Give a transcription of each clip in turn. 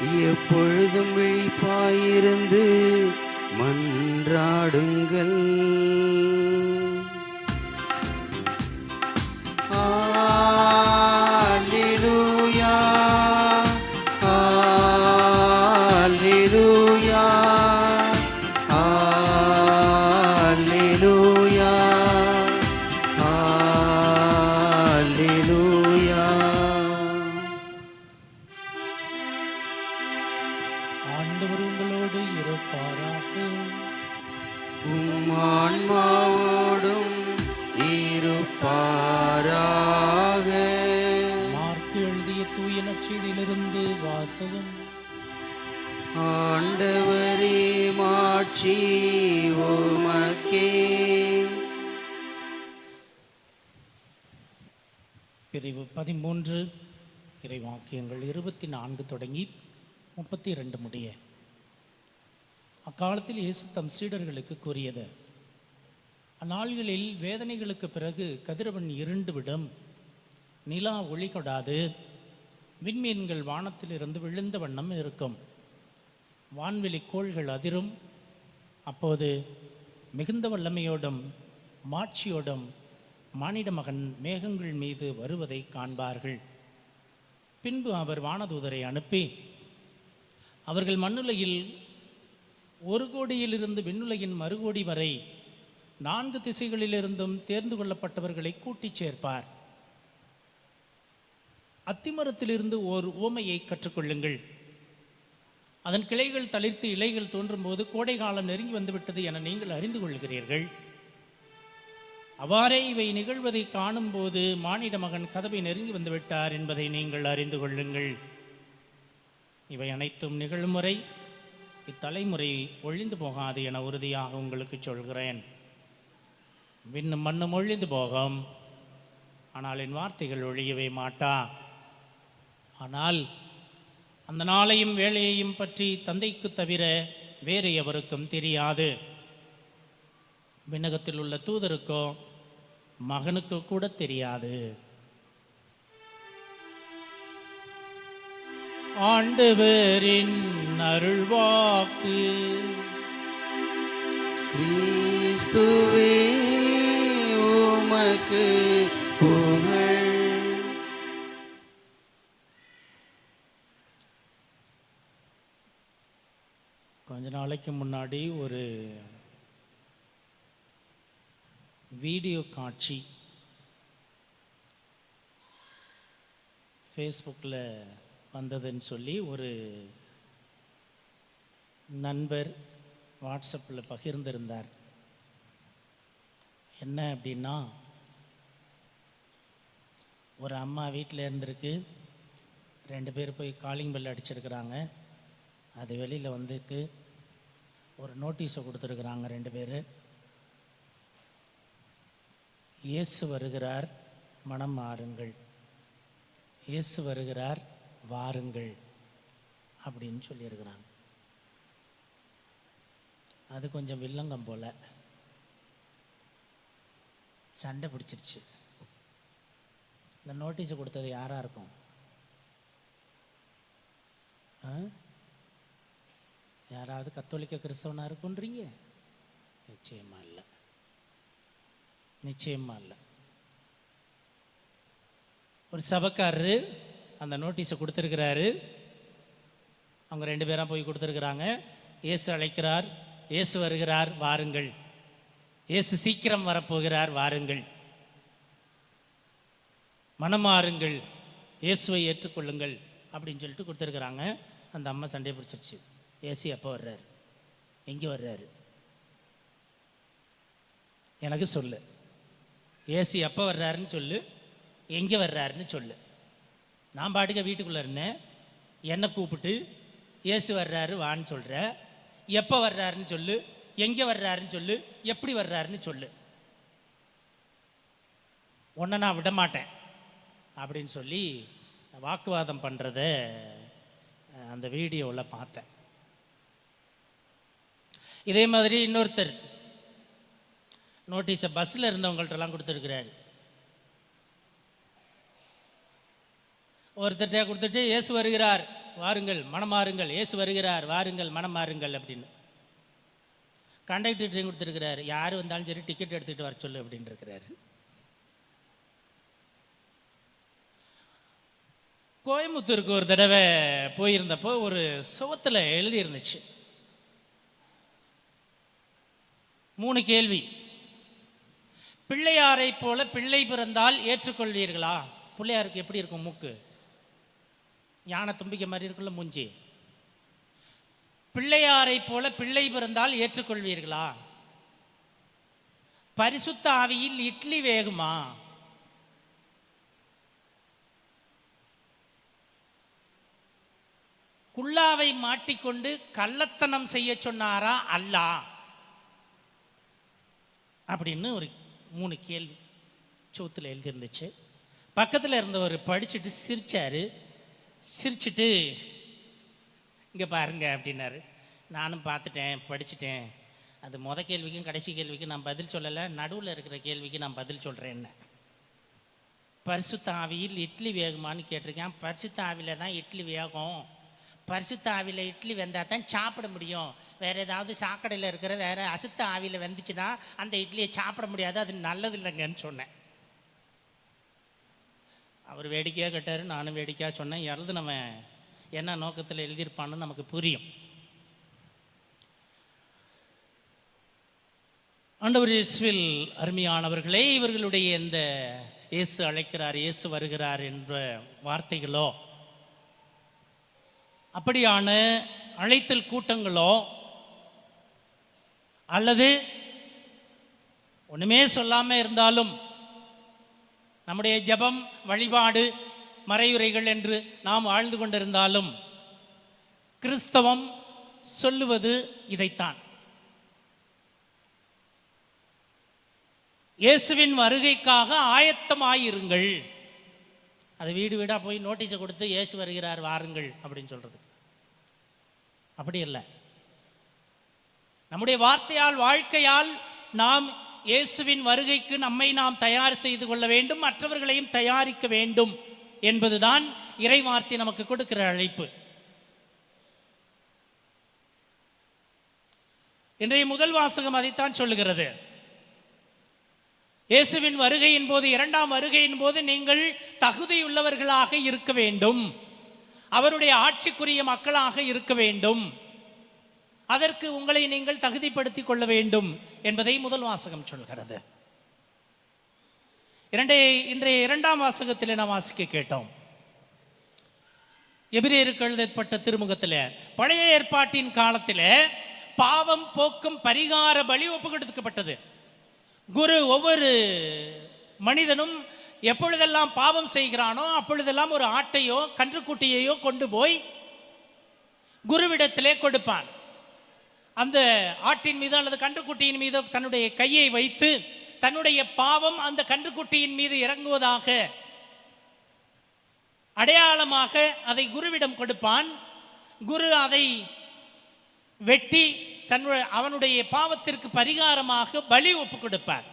எப்பொழுதும் விழிப்பாயிருந்து மன்றாடுங்கள். அல்லேலூயா, அல்லேலூயா, அல்லேலூயா, அல்லேலூயா. ஆண்டவர் உங்களோடு இருப்பாராக. உம் ஆன்மாவோடும் இருப்பாராக. மார்க்கு எழுதிய தூய நற்செய்தியிலிருந்து வாசகம். ஆண்டவரே, மாட்சி உமக்கே. பிரிவு 13 இறைவாக்கியங்கள் 24 தொடங்கி 32 முடிய. அக்காலத்தில் இயேசு தம் சீடர்களுக்கு கூறியது: அந்நாள்களில் வேதனைகளுக்கு பிறகு கதிரவன் இருண்டு விடும், நிலா ஒளி கொடாது, விண்மீன்கள் வானத்திலிருந்து விழுந்த வண்ணம் இருக்கும், வான்வெளி கோள்கள் அதிரும். அப்போது மிகுந்த வல்லமையோடும் மாட்சியோடும் மானிட மகன் மேகங்கள் மீது வருவதை காண்பார்கள். பின்பு அவர் வானதூதரை அனுப்பி அவர்கள் மண்ணுலகில் ஒரு கோடியிலிருந்து விண்ணுலகின் மறுகோடி வரை 4 திசைகளிலிருந்தும் தேர்ந்து கொள்ளப்பட்டவர்களை கூட்டிச் சேர்ப்பார். அத்திமரத்திலிருந்து ஓர் உவமையை கற்றுக்கொள்ளுங்கள். அதன் கிளைகள் தளிர்த்து இலைகள் தோன்றும் போது கோடை காலம் நெருங்கி வந்துவிட்டது என நீங்கள் அறிந்து கொள்கிறீர்கள். அவ்வாறே இவை நிகழ்வதை காணும் போது மானிட மகன் கதவை நெருங்கி வந்துவிட்டார் என்பதை நீங்கள் அறிந்து கொள்ளுங்கள். இவை அனைத்தும் நிகழும் முறை இத்தலைமுறை ஒழிந்து போகாது என உறுதியாக உங்களுக்கு சொல்கிறேன். விண்ணும் மண்ணும் ஒழிந்து போகும், ஆனால் என் வார்த்தைகள் ஒழியவே மாட்டா. ஆனால் அந்த நாளையும் வேலையையும் பற்றி தந்தைக்கு தவிர வேறு எவருக்கும் தெரியாது. விண்ணகத்தில் உள்ள தூதருக்கோ மகனுக்கு கூட தெரியாது. ஆண்டவரின் அருள்வாக்கு. கிறிஸ்துவே உமக்கு புகழ். கொஞ்ச நாளைக்கு முன்னாடி ஒரு வீடியோ காட்சி ஃபேஸ்புக்கில் வந்ததுன்னு சொல்லி ஒரு நண்பர் வாட்ஸ்அப்பில் பகிர்ந்திருந்தார். என்ன அப்படின்னா, ஒரு அம்மா வீட்டில் இருந்திருக்கு, 2 பேர் போய் காலிங் பெல் அடிச்சிருக்கிறாங்க. அது வெளியில் வந்துட்டு ஒரு நோட்டீஸை கொடுத்துருக்குறாங்க 2 பேர். இயேசு வருகிறார், மனம் மாறுங்கள், இயேசு வருகிறார், வாருங்கள் அப்படின்னு சொல்லியிருக்கிறாங்க. அது கொஞ்சம் வில்லங்கம் போல சண்டை பிடிச்சிருச்சு. இந்த நோட்டீஸை கொடுத்தது யாராக இருக்கும்? யாராவது கத்தோலிக்க கிறிஸ்தவனாக இருக்குன்றீங்க? நிச்சயமா இல்லை, நிச்சயமா இல்லை. ஒரு சபைக்காரரு அந்த நோட்டீஸை கொடுத்துருக்கிறாரு. அவங்க 2 பேராக போய் கொடுத்துருக்குறாங்க. இயேசு அழைக்கிறார், இயேசு வருகிறார், வாருங்கள், இயேசு சீக்கிரம் வரப்போகிறார், வாருங்கள், மனமாறுங்கள், இயேசுவை ஏற்றுக்கொள்ளுங்கள் அப்படின்னு சொல்லிட்டு கொடுத்துருக்குறாங்க. அந்த அம்மா சண்டையை பிடிச்சிருச்சு. இயேசு எப்போ வர்றாரு? எங்கே வர்றாரு? எனக்கு சொல்லு. இயேசு எப்போ வர்றாருன்னு சொல்லு, எங்கே வர்றாருன்னு சொல்லு. நான் பாட்டுக்க வீட்டுக்குள்ளே இருந்தேன், என்னை கூப்பிட்டு இயேசு வர்றாரு வான்னு சொல்கிற. எப்போ வர்றாருன்னு சொல்லு, எங்கே வர்றாருன்னு சொல்லு, எப்படி வர்றாருன்னு சொல்லு. உன்னை நான் விட மாட்டேன் அப்படின்னு சொல்லி வாக்குவாதம் பண்ணுறத அந்த வீடியோவில் பார்த்தேன். இதே மாதிரி இன்னொருத்தர் நோட்டீஸை பஸ்ஸில் இருந்தவங்கள்ட்டெல்லாம் கொடுத்துருக்கிறாரு. ஒருத்தர்கிட்ட கொடுத்துட்டு இயேசு வருகிறார், வாருங்கள் மனமாறுங்கள், இயேசு வருகிறார் வாருங்கள் மனமாறுங்கள் அப்படின்னு. கண்டக்டர் கொடுத்துருக்கிறாரு, யார் வந்தாலும் சரி டிக்கெட் எடுத்துக்கிட்டு வர சொல்லு அப்படின்னு இருக்கிறாரு. கோயம்புத்தூருக்கு ஒரு தடவை போயிருந்தப்போ ஒரு சுவத்தில் எழுதி இருந்துச்சு 3 கேள்வி. பிள்ளையாரை போல பிள்ளை பிறந்தால் ஏற்றுக்கொள்வீர்களா? பிள்ளையாருக்கு எப்படி இருக்கும் மூக்கு? யானை தும்பிக்கை மாதிரி இருக்குல்ல மூஞ்சி. பிள்ளையாரை போல பிள்ளை பிறந்தால் ஏற்றுக்கொள்வீர்களா? பரிசுத்த ஆவியில் இட்லி வேகுமா? குல்லாவை மாட்டிக்கொண்டு கள்ளத்தனம் செய்ய சொன்னாரா அல்லாஹ் அப்படின்னு ஒரு 3 கேள்வி சோத்துல எழுதியிருந்துச்சு. பக்கத்தில் இருந்தவர் படிச்சுட்டு சிரிச்சாரு. சிரிச்சுட்டு இங்கே பாருங்க அப்படின்னாரு. நானும் பார்த்துட்டேன், படிச்சுட்டேன். அது கேள்விக்கும் கடைசி கேள்விக்கும் நான் பதில் சொல்லலை, நடுவில் இருக்கிற கேள்விக்கு நான் பதில் சொல்கிறேன். என்ன பரிசுத்த ஆவியில் இட்லி வேகுமான்னு கேட்டிருக்கேன். பரிசுத்த ஆவியில் தான் இட்லி வேகும். பரிசுத்த ஆவியில் இட்லி வெந்தால் தான் சாப்பிட முடியும். வேறு ஏதாவது சாக்கடையில் இருக்கிற வேறு அசுத்த ஆவியில் வெந்துச்சுன்னா அந்த இட்லியை சாப்பிட முடியாது, அது நல்லது இல்லைங்கன்னு சொன்னேன். அவர் வேடிக்கையாக கேட்டார், நானும் வேடிக்கையாக சொன்னேன். எழுதுனவன் என்ன நோக்கத்தில் எழுதியிருப்பான்னு நமக்கு புரியும். ஆண்டவர் இயேசுவில் அருமையானவர்களே, இவர்களுடைய இந்த இயேசு அழைக்கிறார், இயேசு வருகிறார் என்ற வார்த்தைகளோ, அப்படியான அழைத்தல் கூட்டங்களோ, அல்லது ஒன்றுமே சொல்லாமல் இருந்தாலும் நம்முடைய ஜெபம், வழிபாடு, மறையுரைகள் என்று நாம் வாழ்ந்து கொண்டிருந்தாலும் கிறிஸ்தவம் சொல்லுவது இதைத்தான். இயேசுவின் வருகைக்காக ஆயத்தமாயிருங்கள். அது வீடு வீடாக போய் நோட்டீஸை கொடுத்து இயேசு வருகிறார் வாருங்கள் அப்படின்னு சொல்றது அப்படி இல்லை. நம்முடைய வார்த்தையால், வாழ்க்கையால் நாம் இயேசுவின் வருகைக்கு நம்மை நாம் தயார் செய்து கொள்ள வேண்டும், மற்றவர்களையும் தயாரிக்க வேண்டும் என்பதுதான் இறைவார்த்தை நமக்கு கொடுக்கிற அழைப்பு. இன்றைய முதல் வாசகம் அதைத்தான் சொல்லுகிறது. இயேசுவின் வருகையின் போது, 2ஆம் வருகையின் போது நீங்கள் தகுதியுள்ளவர்களாக இருக்க வேண்டும், அவருடைய ஆட்சிக்குரிய மக்களாக இருக்க வேண்டும், அதற்கு உங்களை நீங்கள் தகுதிப்படுத்திக் கொள்ள வேண்டும் என்பதை முதல் வாசகம் சொல்கிறது. இன்றைய 2ஆம் வாசகத்தில் நாம் வாசிக்க கேட்டோம். எபிரேயருக்கு எழுதப்பட்ட திருமுகத்தில் பழைய ஏற்பாட்டின் காலத்தில் பாவம் போக்கும் பரிகார பலி ஒப்பு கொடுக்கப்பட்டது. குரு ஒவ்வொரு மனிதனும் எப்பொழுதெல்லாம் பாவம் செய்கிறானோ அப்பொழுதெல்லாம் ஒரு ஆட்டையோ கன்றுக்குட்டியையோ கொண்டு போய் குருவிடத்திலே கொடுப்பான். அந்த ஆட்டின் மீது அல்லது கன்றுக்குட்டியின் மீது தன்னுடைய கையை வைத்து தன்னுடைய பாவம் அந்த கன்றுக்குட்டியின் மீது இறங்குவதாக அடையாளமாக அதை குருவிடம் கொடுப்பான். குரு அதை வெட்டி அவனுடைய பாவத்திற்கு பரிகாரமாக பலி ஒப்பு கொடுப்பார்.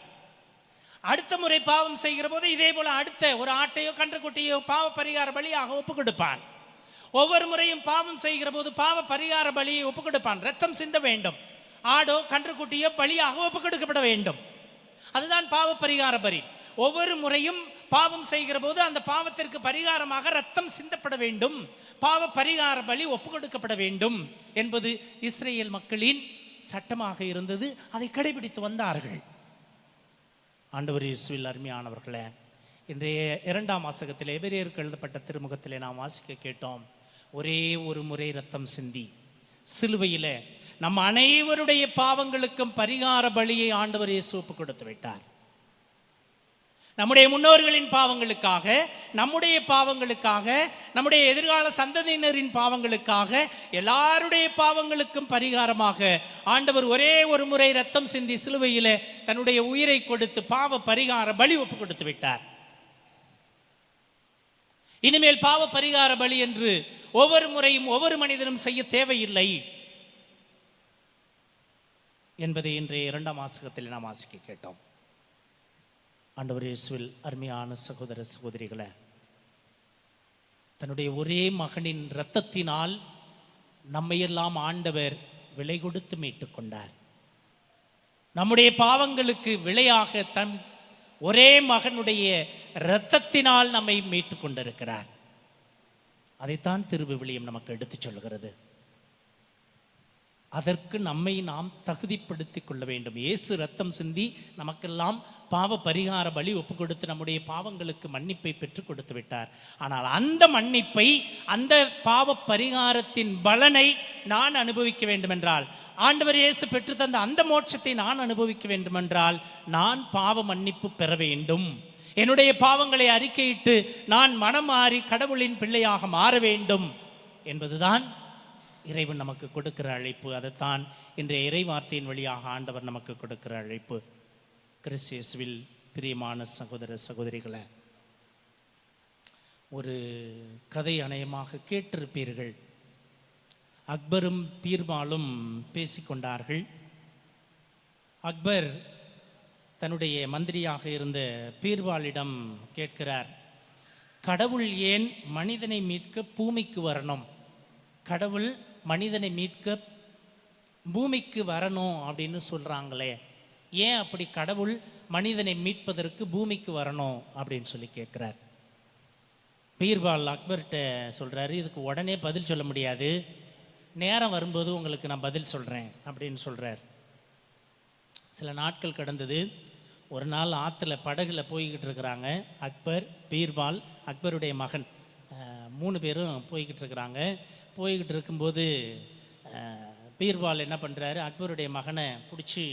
அடுத்த முறை பாவம் செய்கிற போது இதே போல அடுத்த ஒரு ஆட்டையோ கன்றுக்குட்டியோ பாவ பரிகார பலியாக ஒப்பு கொடுப்பான். ஒவ்வொரு முறையும் பாவம் செய்கிற போது பாவ பரிகார பலியை ஒப்பு கொடுப்பான். ரத்தம் சிந்த வேண்டும். ஆடோ கன்றுக்குட்டியோ பலியாக ஒப்பு கொடுக்கப்பட வேண்டும். அதுதான் பாவ பரிகார பலி. ஒவ்வொரு முறையும் பாவம் செய்கிற போது அந்த பாவத்திற்கு பரிகாரமாக ரத்தம் சிந்தப்பட வேண்டும், பாவ பரிகார பலி ஒப்பு கொடுக்கப்பட வேண்டும் என்பது இஸ்ரேல் மக்களின் சட்டமாக இருந்தது. அதை கடைபிடித்து வந்தார்கள். ஆண்டவர் இயேசுவில் அருமையானவர்களே, இன்றைய 2ஆம் வாசகத்தில் எபிரேயருக்கு எழுதப்பட்ட திருமுகத்திலே நாம் வாசிக்க கேட்டோம். ஒரே ஒரு முறை ரத்தம் சிந்தி சிலுவையில் நம் அனைவருடைய பாவங்களுக்கும் பரிகார பலியை ஆண்டவர் இயேசு ஒப்பு கொடுத்து விட்டார். நம்முடைய முன்னோர்களின் பாவங்களுக்காக, நம்முடைய பாவங்களுக்காக, நம்முடைய எதிர்கால சந்ததியினரின் பாவங்களுக்காக, எல்லாருடைய பாவங்களுக்கும் பரிகாரமாக ஆண்டவர் ஒரே ஒரு முறை ரத்தம் சிந்தி சிலுவையிலே தன்னுடைய உயிரை கொடுத்து பாவ பரிகார பலி ஒப்பு கொடுத்து விட்டார். இனிமேல் பாவ பரிகார பலி என்று ஒவ்வொரு முறையும் ஒவ்வொரு மனிதனும் செய்ய தேவையில்லை என்பதை இன்றைய 2ஆம் வாசகத்தில் நாம் வாசிக்க கேட்டோம். ஆண்டவர் இயேசுவில் அருமையான சகோதர சகோதரிகளே, தன்னுடைய ஒரே மகனின் இரத்தத்தினால் நம்மையெல்லாம் ஆண்டவர் விலை கொடுத்து மீட்டு கொண்டார். நம்முடைய பாவங்களுக்கு விலையாக தன் ஒரே மகனுடைய இரத்தத்தினால் நம்மை மீட்டு கொண்டிருக்கிறார். அதைத்தான் திருவிவிலியம் நமக்கு எடுத்துச் சொல்கிறது. அதற்கு நம்மை நாம் தகுதிப்படுத்திக் கொள்ள வேண்டும். இயேசு ரத்தம் சிந்தி நமக்கெல்லாம் பாவ பரிகார பலி ஒப்பு கொடுத்து நம்முடைய பாவங்களுக்கு மன்னிப்பை பெற்றுக் கொடுத்து விட்டார். ஆனால் அந்த மன்னிப்பை, அந்த பாவ பரிகாரத்தின் பலனை நான் அனுபவிக்க வேண்டுமென்றால், ஆண்டவர் இயேசு பெற்று தந்த அந்த மோட்சத்தை நான் அனுபவிக்க வேண்டுமென்றால், நான் பாவ மன்னிப்பு பெற வேண்டும். என்னுடைய பாவங்களை அறிக்கையிட்டு நான் மனம் மாறி கடவுளின் பிள்ளையாக மாற வேண்டும் என்பதுதான் இறைவன் நமக்கு கொடுக்கிற அழைப்பு. அதைத்தான் இன்றைய இறை வார்த்தையின் வழியாக ஆண்டவர் நமக்கு கொடுக்கிற அழைப்பு. கிறிஸ்து இயேசுவில் பிரியமான சகோதர சகோதரிகளை, ஒரு கதை அநேகமாக கேட்டிருப்பீர்கள். அக்பரும் பீர்பாலும் பேசிக்கொண்டார்கள். அக்பர் தன்னுடைய மந்திரியாக இருந்த பீர்பாலிடம் கேட்கிறார், கடவுள் ஏன் மனிதனை மீட்க பூமிக்கு வரணும்? கடவுள் மனிதனை மீட்க பூமிக்கு வரணும் அப்படின்னு சொல்கிறாங்களே, ஏன் அப்படி கடவுள் மனிதனை மீட்பதற்கு பூமிக்கு வரணும் அப்படின்னு சொல்லி கேட்குறார். பீர்பால் அக்பர்கிட்ட சொல்கிறாரு, இதுக்கு உடனே பதில் சொல்ல முடியாது, நேரம் வரும்போது உங்களுக்கு நான் பதில் சொல்கிறேன் அப்படின்னு சொல்கிறார். சில நாட்கள் கடந்தது. ஒரு நாள் ஆற்றுல படகுல போய்கிட்டு இருக்கிறாங்க. அக்பர், பீர்பால், அக்பருடைய மகன் 3 பேரும் போய்கிட்டு இருக்கிறாங்க. போய்கிட்டு இருக்கும்போது பீர்பால் என்ன பண்ணுறாரு, அக்பருடைய மகனை பிடிச்சி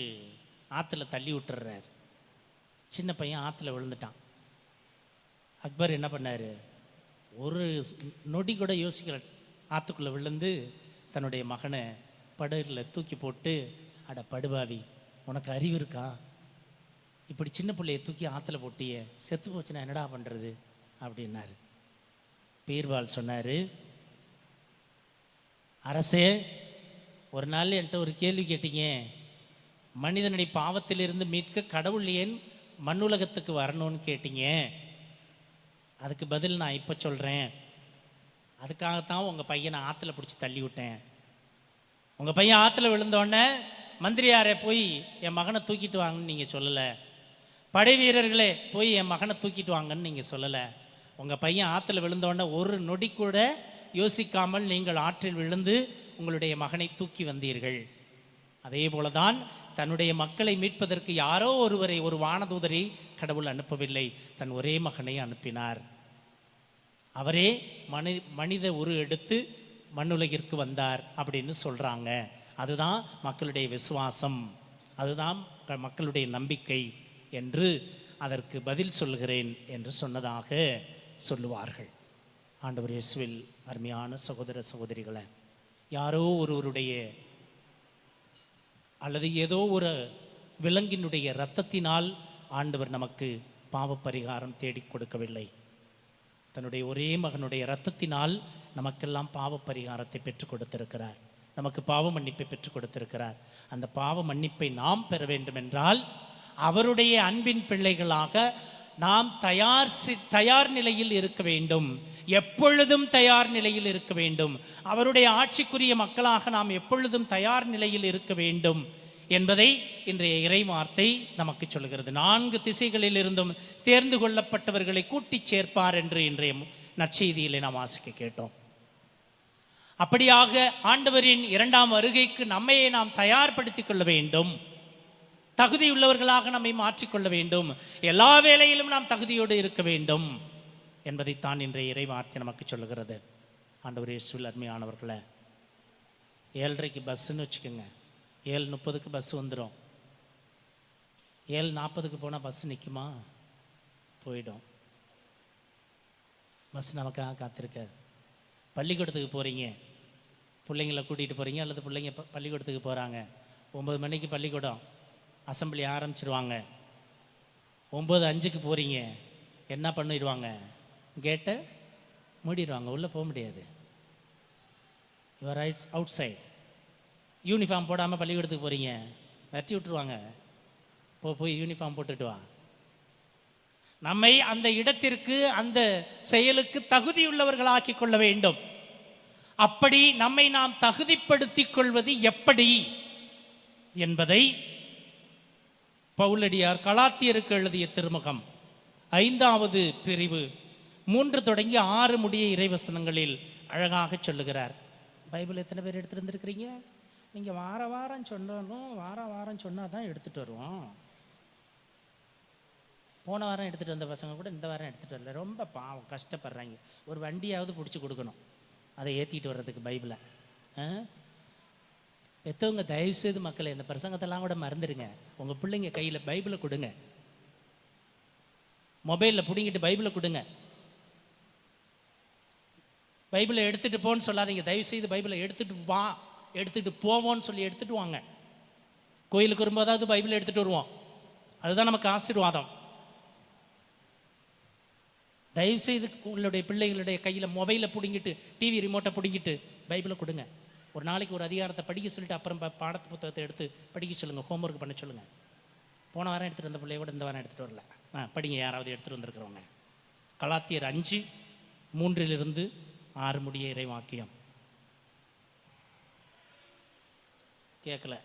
ஆற்றுல தள்ளி விட்டுறாரு. சின்ன பையன் ஆற்றுல விழுந்துட்டான். அக்பர் என்ன பண்ணார், ஒரு நொடி கூட யோசிக்கல, ஆற்றுக்குள்ளே விழுந்து தன்னுடைய மகனை படகுல தூக்கி போட்டு, அட படுபாவி, உனக்கு அறிவு இருக்கா? இப்படி சின்ன பிள்ளையை தூக்கி ஆற்றுல போட்டியே, செத்து போச்சுன்னா என்னடா பண்ணுறது அப்படின்னாரு. பீர்பால் சொன்னார், அரசே, ஒரு நாள் என்கிட்ட ஒரு கேள்வி கேட்டீங்க, மனிதனுடைய பாவத்திலிருந்து மீட்க கடவுள் ஏன் மண்ணுலகத்துக்கு வரணும்னு கேட்டீங்க. அதுக்கு பதில் நான் இப்போ சொல்கிறேன். அதுக்காகத்தான் உங்கள் பையனை ஆற்றுல பிடிச்சி தள்ளி விட்டேன். உங்கள் பையன் ஆற்றுல விழுந்தோடனே மந்திரியாரை போய் என் மகனை தூக்கிட்டு வாங்கன்னு நீங்கள் சொல்லலை. படை வீரர்களே போய் என் மகனை தூக்கிட்டு வாங்கன்னு நீங்கள் சொல்லலை. உங்கள் பையன் ஆற்றுல விழுந்தோடனே ஒரு நொடி கூட யோசிக்காமல் நீங்கள் ஆற்றில் விழுந்து உங்களுடைய மகனை தூக்கி வந்தீர்கள். அதே போலதான் தன்னுடைய மக்களை மீட்பதற்கு யாரோ ஒருவரை, ஒரு வானதூதரை கடவுள் அனுப்பவில்லை, தன் ஒரே மகனை அனுப்பினார். அவரே மனித உரு எடுத்து மண்ணுலகிற்கு வந்தார் அப்படின்னு சொல்கிறாங்க. அதுதான் மக்களுடைய விசுவாசம், அதுதான் மக்களுடைய நம்பிக்கை என்று அதற்கு பதில் சொல்கிறேன் என்று சொன்னதாக சொல்லுவார்கள். ஆண்டவர் இயேசுவில் அருமையான சகோதர சகோதரிகளை, யாரோ ஒருவருடைய அல்லது ஏதோ ஒரு விலங்கினுடைய இரத்தத்தினால் ஆண்டவர் நமக்கு பாவ பரிகாரம் தேடி கொடுக்கவில்லை. தன்னுடைய ஒரே மகனுடைய இரத்தத்தினால் நமக்கெல்லாம் பாவ பரிகாரத்தை பெற்றுக் கொடுத்திருக்கிறார். நமக்கு பாவ மன்னிப்பை பெற்றுக் கொடுத்திருக்கிறார். அந்த பாவ மன்னிப்பை நாம் பெற வேண்டும் என்றால் அவருடைய அன்பின் பிள்ளைகளாக நாம் தயார் நிலையில் இருக்க வேண்டும். எப்பொழுதும் தயார் நிலையில் இருக்க வேண்டும். அவருடைய ஆட்சிக்குரிய மக்களாக நாம் எப்பொழுதும் தயார் நிலையில் இருக்க வேண்டும் என்பதை இன்றைய இறை வார்த்தை நமக்கு சொல்கிறது. 4 திசைகளில் இருந்தும் தேர்ந்து கொள்ளப்பட்டவர்களை கூட்டி சேர்ப்பார் என்று இன்றைய நற்செய்தியிலே நாம் வாசிக்க கேட்டோம். அப்படியாக ஆண்டவரின் 2ஆம் வருகைக்கு நம்மையே நாம் தயார்படுத்திக் கொள்ள வேண்டும். தகுதியுள்ளவர்களாக நம்மை மாற்றிக்கொள்ள வேண்டும். எல்லா வேளையிலும் நாம் தகுதியோடு இருக்க வேண்டும் என்பதைத்தான் இன்றைய இறை வார்த்தை நமக்கு சொல்லுகிறது. ஆண்டவர் இயேசுவில் அருமையானவர்களை, 7:30க்கு பஸ்ஸுன்னு வச்சுக்கோங்க, 7:30க்கு பஸ் வந்துடும். 7:40க்கு போனால் பஸ் நிற்குமா? போயிடும். பஸ் நமக்காக காத்திருக்காது. பள்ளிக்கூடத்துக்கு போகிறீங்க, பிள்ளைங்களை கூட்டிகிட்டு போகிறீங்க, அல்லது பிள்ளைங்க பள்ளிக்கூடத்துக்கு போகிறாங்க. 9 மணிக்கு பள்ளிக்கூடம், அசம்பிளி ஆரம்பிச்சிருவாங்க. 9:05க்கு போகிறீங்க, என்ன பண்ணிடுவாங்க? கேட்டை மூடிடுவாங்க, உள்ளே போக முடியாது. Your rights outside. Uniform போடாமல் பள்ளிக்கூடத்துக்கு போகிறீங்க, வெட்டி விட்டுருவாங்க. போய் யூனிஃபார்ம் போட்டுட்டு வா. நம்மை அந்த இடத்திற்கு, அந்த செயலுக்கு தகுதியுள்ளவர்களாக்கிக் கொள்ள வேண்டும். அப்படி நம்மை நாம் தகுதிப்படுத்திக் கொள்வது எப்படி என்பதை பவுலடியார் கலாத்தியருக்கு எழுதிய திருமுகம் 5வது பிரிவு 3 தொடங்கி 6 முடிய இறைவசனங்களில் அழகாக சொல்லுகிறார். பைபிள் எத்தனை பேர் எடுத்துட்டு வந்திருக்கிறீங்க? நீங்கள் வாரம் சொன்னாலும் வாரம் சொன்னால் தான் எடுத்துகிட்டு வருவோம். போன வாரம் எடுத்துகிட்டு வந்த பசங்க கூட இந்த வாரம் எடுத்துகிட்டு வரல. ரொம்ப பாவம், கஷ்டப்படுறாங்க. ஒரு வண்டியாவது பிடிச்சி கொடுக்கணும் அதை ஏற்றிட்டு வர்றதுக்கு பைபிளை. பெற்றவங்க தயவுசெய்து மக்களை இந்த பிரசங்கத்தெல்லாம் கூட மறந்துடுங்க. உங்கள் பிள்ளைங்க கையில் பைபிளை கொடுங்க. மொபைலில் பிடிங்கிட்டு பைபிளை கொடுங்க. பைபிளை எடுத்துகிட்டு போன்னு சொல்லாதீங்க. தயவுசெய்து பைபிளை எடுத்துகிட்டு போவோன்னு சொல்லி எடுத்துகிட்டு வாங்க. கோயிலுக்கு வரும்போதாவது பைபிளை எடுத்துகிட்டு வருவோம். அதுதான் நமக்கு ஆசீர்வாதம். தயவுசெய்து உங்களுடைய பிள்ளைகளுடைய கையில் மொபைலை பிடிங்கிட்டு, டிவி ரிமோட்டை பிடிங்கிட்டு பைபிளை கொடுங்க. ஒரு நாளைக்கு ஒரு அதிகாரத்தை படிக்க சொல்லிட்டு அப்புறம் பாடத்து புத்தகத்தை எடுத்து படிக்க சொல்லுங்கள், ஹோம்ஒர்க் பண்ண சொல்லுங்கள். போன வாரம் எடுத்துகிட்டு வந்த பிள்ளைய கூட இந்த வாரம் எடுத்துகிட்டு வரல. படிங்க, யாராவது எடுத்துகிட்டு வந்திருக்கிறவங்க. கலாத்தியர் 5:3-6 முடிய இறைவாக்கியம். கேட்கல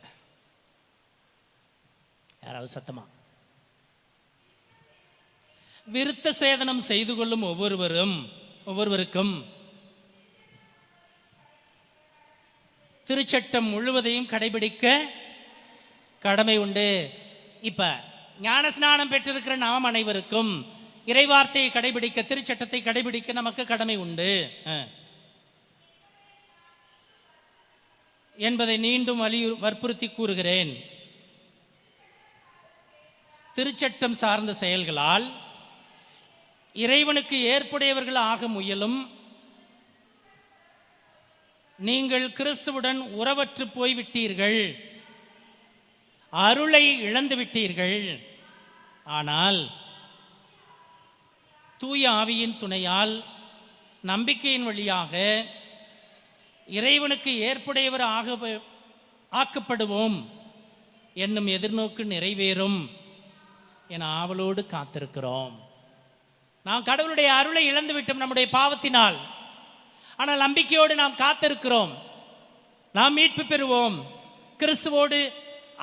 யாராவது சத்தமா? விருத்த சேதனம் செய்து கொள்ளும் ஒவ்வொருவருக்கும் திருச்சட்டம் முழுவதையும் கடைபிடிக்க கடமை உண்டு. இப்ப ஞானஸ்நானம் பெற்றிருக்கிற நாம் அனைவருக்கும் இறைவார்த்தையை கடைபிடிக்க, திருச்சட்டத்தை கடைபிடிக்க நமக்கு கடமை உண்டு என்பதை மீண்டும் வற்புறுத்தி கூறுகிறேன். திருச்சட்டம் சார்ந்த செயல்களால் இறைவனுக்கு ஏற்புடையவர்கள் ஆக முயலும் நீங்கள் கிறிஸ்துவுடன் உறவற்று போய்விட்டீர்கள், அருளை இழந்து விட்டீர்கள். ஆனால் தூய ஆவியின் துணையால் நம்பிக்கையின் வழியாக இறைவனுக்கு ஏற்புடையவர் ஆக்கப்படுவோம் என்னும் எதிர்நோக்கு நிறைவேறும் என ஆவலோடு காத்திருக்கிறோம். நாம் கடவுளுடைய அருளை இழந்து விட்டோம் நம்முடைய பாவத்தினால். ஆனால் நம்பிக்கையோடு நாம் காத்திருக்கிறோம். நாம் மீட்பு பெறுவோம், கிறிஸ்துவோடு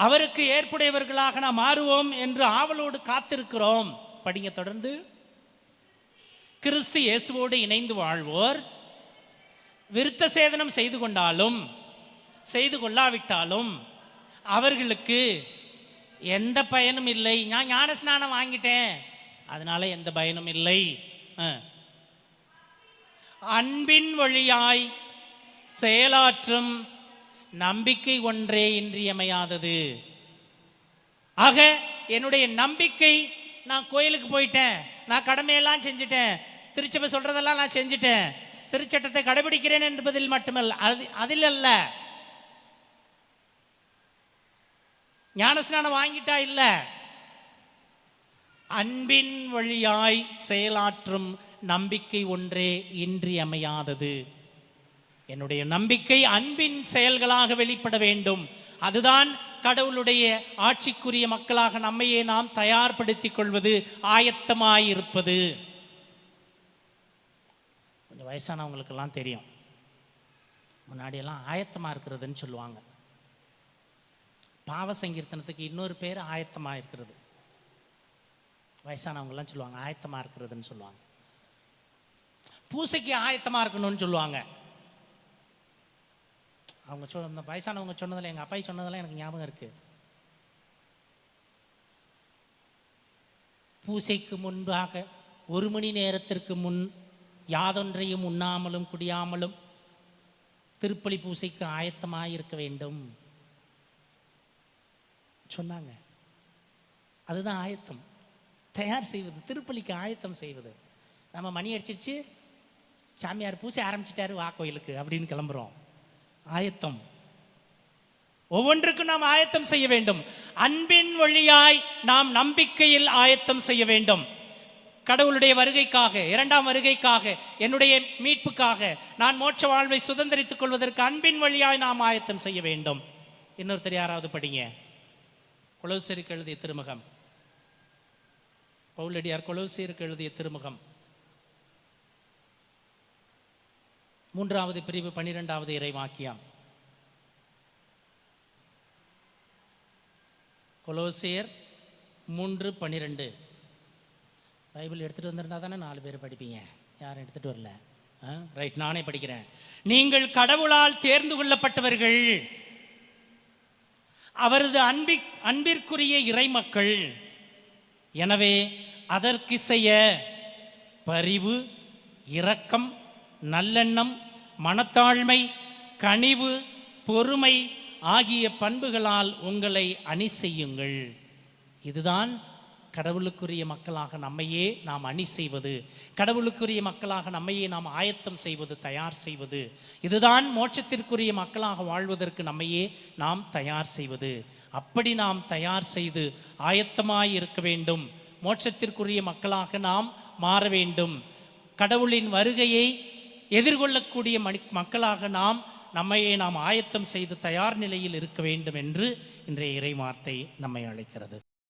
அவருக்கு ஏற்புடையவர்களாக நாம் மாறுவோம் என்று ஆவலோடு காத்திருக்கிறோம். படிங்க தொடர்ந்து. கிறிஸ்து இயேசுவோடு இணைந்து வாழ்வோர் விருத்த சேதனம் செய்து கொண்டாலும் செய்து கொள்ளாவிட்டாலும் அவர்களுக்கு எந்த பயனும் இல்லை. நான் ஞானஸ்நானம் வாங்கிட்டேன், அதனால எந்த பயனும் இல்லை. அன்பின் வழியாய் செயலாற்றும் நம்பிக்கை ஒன்றே இன்றியமையாதது. ஆக என்னுடைய நம்பிக்கை, நான் கோயிலுக்கு போயிட்டேன், நான் கடமையெல்லாம் செஞ்சுட்டேன், திருச்சபை சொல்றதெல்லாம் நான் செஞ்சுட்டேன், திருச்சட்டத்தை கடைபிடிக்கிறேன் என்பதில் மட்டுமல்ல, அதில் அல்ல. ஞானஸ்நானம் வாங்கிட்டா இல்ல, அன்பின் வழியாய் செயலாற்றும் நம்பிக்கை ஒன்றே இன்றியமையாதது. என்னுடைய நம்பிக்கை அன்பின் செயல்களாக வெளிப்பட வேண்டும். அதுதான் கடவுளுடைய ஆட்சிக்குரிய மக்களாக நம்மையே நாம் தயார்படுத்திக் கொள்வது, ஆயத்தமாயிருப்பது. கொஞ்சம் வயசானவங்களுக்கெல்லாம் தெரியும், முன்னாடியெல்லாம் ஆயத்தமாக இருக்கிறதுன்னு சொல்லுவாங்க. பாவ சங்கீர்த்தனத்துக்கு இன்னொரு பேர் ஆயத்தமாக இருக்கிறது. வயசானவங்கெல்லாம் சொல்லுவாங்க ஆயத்தமாக இருக்கிறதுன்னு சொல்லுவாங்க. பூசைக்கு ஆயத்தமாக இருக்கணும்னு சொல்லுவாங்க. அவங்க அந்த வயசானவங்க சொன்னதில், எங்கள் அப்பாய் சொன்னதெல்லாம் எனக்கு ஞாபகம் இருக்கு. பூசைக்கு முன்பாக 1 மணி நேரத்திற்கு முன் யாதொன்றையும் உண்ணாமலும் குடியாமலும் திருப்பலி பூசைக்கு ஆயத்தமாக இருக்க வேண்டும் சொன்னாங்க. அதுதான் ஆயத்தம், தயார் செய்வது, திருப்பலிக்கு ஆயத்தம் செய்வது. நம்ம மணி அடிச்சிருச்சு, சாமியார் பூசை ஆரம்பிச்சிட்டாரு, வா கோயிலுக்கு அப்படின்னு கிளம்புறோம். ஆயத்தம், ஒவ்வொன்றுக்கும் நாம் ஆயத்தம் செய்ய வேண்டும். அன்பின் வழியாய் நாம் நம்பிக்கையில் ஆயத்தம் செய்ய வேண்டும். கடவுளுடைய வருகைக்காக, 2ஆம் வருகைக்காக, என்னுடைய மீட்புக்காக, நான் மோட்ச வாழ்வை சுதந்திரித்துக் கொள்வதற்கு அன்பின் வழியாய் நாம் ஆயத்தம் செய்ய வேண்டும். இன்னொருத்தர் யாராவது படிங்க, கொலோசருக்கு எழுதிய திருமுகம் பவுலடியார் கொலோசியருக்கு எழுதிய திருமுகம் 3வது பிரிவு 12வது இறைவாக்கியம். கொலோசியர் 3:12. பைபிள் எடுத்துகிட்டு வந்திருந்தா தானே 4 பேர் படிப்பீங்க. யாரும் எடுத்துகிட்டு வரல? ரைட், நானே படிக்கிறேன். நீங்கள் கடவுளால் தேர்ந்து கொள்ளப்பட்டவர்கள், அவரது அன்பிற்குரிய இறைமக்கள். எனவே அதற்கிசைய பரிவு, இரக்கம், நல்லெண்ணம், மனத்தாழ்மை, கனிவு, பொறுமை ஆகிய பண்புகளால் உங்களை அணி செய்யுங்கள். இதுதான் கடவுளுக்குரிய மக்களாக நம்மையே நாம் அணி செய்வது, கடவுளுக்குரிய மக்களாக நம்மையே நாம் ஆயத்தம் செய்வது, தயார் செய்வது. இதுதான் மோட்சத்திற்குரிய மக்களாக வாழ்வதற்கு நம்மையே நாம் தயார் செய்வது. அப்படி நாம் தயார் செய்து ஆயத்தமாய் இருக்க வேண்டும். மோட்சத்திற்குரிய மக்களாக நாம் மாற வேண்டும். கடவுளின் வருகையை எதிர்கொள்ளக்கூடிய மக்களாக நம்மையே நாம் ஆயத்தம் செய்து தயார் நிலையில் இருக்க வேண்டும் என்று இன்றைய இறை வார்த்தை நம்மை அழைக்கிறது.